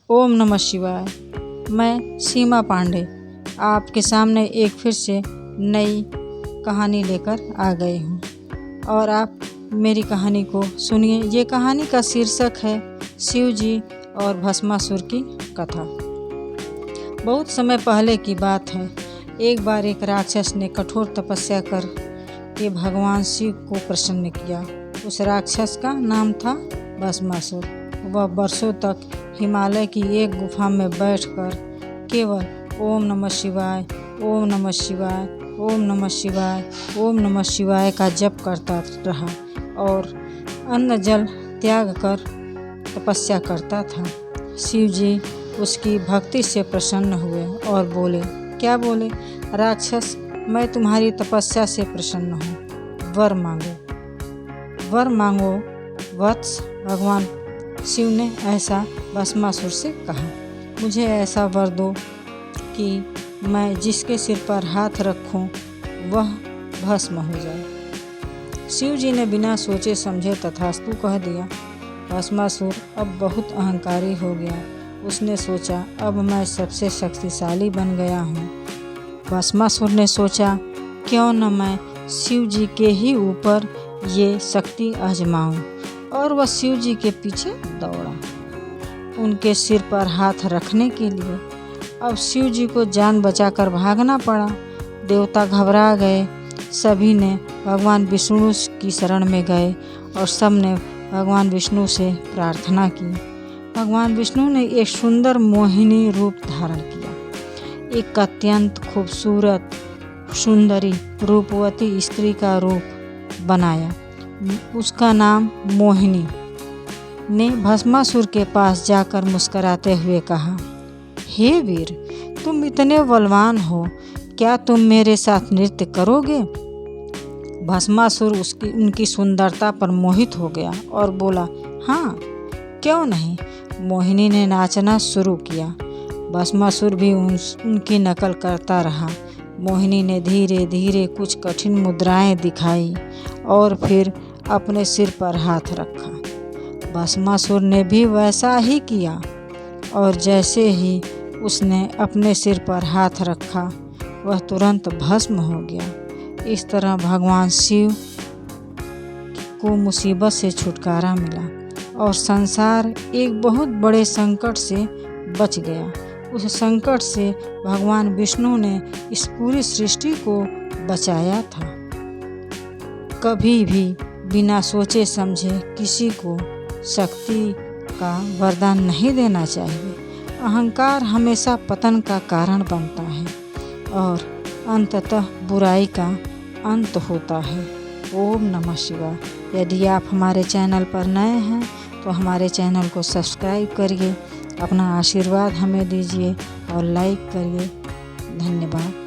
ओम नमः शिवाय। मैं सीमा पांडे आपके सामने एक फिर से नई कहानी लेकर आ गई हूँ और आप मेरी कहानी को सुनिए। ये कहानी का शीर्षक है शिव जी और भस्मासुर की कथा। बहुत समय पहले की बात है। एक बार एक राक्षस ने कठोर तपस्या कर के भगवान शिव को प्रसन्न किया। उस राक्षस का नाम था भस्मासुर। वह वर्षों तक हिमालय की एक गुफा में बैठकर केवल ओम नमः शिवाय, ओम नमः शिवाय, ओम नमः शिवाय, ओम नमः शिवाय का जप करता रहा और अन्न जल त्याग कर तपस्या करता था। शिव जी उसकी भक्ति से प्रसन्न हुए और बोले, क्या बोले? राक्षस, मैं तुम्हारी तपस्या से प्रसन्न हूँ, वर मांगो। वर मांगो वत्स। भगवान शिव ने ऐसा भस्मासुर से कहा, मुझे ऐसा वर दो कि मैं जिसके सिर पर हाथ रखूं वह भस्म हो जाए। शिव जी ने बिना सोचे समझे तथास्तु कह दिया। भस्मासुर अब बहुत अहंकारी हो गया। उसने सोचा, अब मैं सबसे शक्तिशाली बन गया हूँ। भस्मासुर ने सोचा, क्यों न मैं शिव जी के ही ऊपर ये शक्ति आजमाऊं, और वह शिव जी के पीछे दौड़ा उनके सिर पर हाथ रखने के लिए। अब शिव जी को जान बचाकर भागना पड़ा। देवता घबरा गए। सभी ने भगवान विष्णु की शरण में गए और सब ने भगवान विष्णु से प्रार्थना की। भगवान विष्णु ने एक सुंदर मोहिनी रूप धारण किया। एक अत्यंत खूबसूरत सुंदरी रूपवती स्त्री का रूप बनाया। उसका नाम मोहिनी ने भस्मासुर के पास जाकर मुस्कुराते हुए कहा, हे वीर, तुम इतने बलवान हो, क्या तुम मेरे साथ नृत्य करोगे? भस्मासुर उनकी सुंदरता पर मोहित हो गया और बोला, हाँ, क्यों नहीं। मोहिनी ने नाचना शुरू किया। भस्मासुर भी उनकी नकल करता रहा। मोहिनी ने धीरे धीरे कुछ कठिन मुद्राएं दिखाई और फिर अपने सिर पर हाथ रखा। भस्मासुर ने भी वैसा ही किया और जैसे ही उसने अपने सिर पर हाथ रखा वह तुरंत भस्म हो गया। इस तरह भगवान शिव को मुसीबत से छुटकारा मिला और संसार एक बहुत बड़े संकट से बच गया। उस संकट से भगवान विष्णु ने इस पूरी सृष्टि को बचाया था। कभी भी बिना सोचे समझे किसी को शक्ति का वरदान नहीं देना चाहिए। अहंकार हमेशा पतन का कारण बनता है और अंततः बुराई का अंत होता है। ओम नमः शिवाय। यदि आप हमारे चैनल पर नए हैं तो हमारे चैनल को सब्सक्राइब करिए, अपना आशीर्वाद हमें दीजिए और लाइक करिए। धन्यवाद।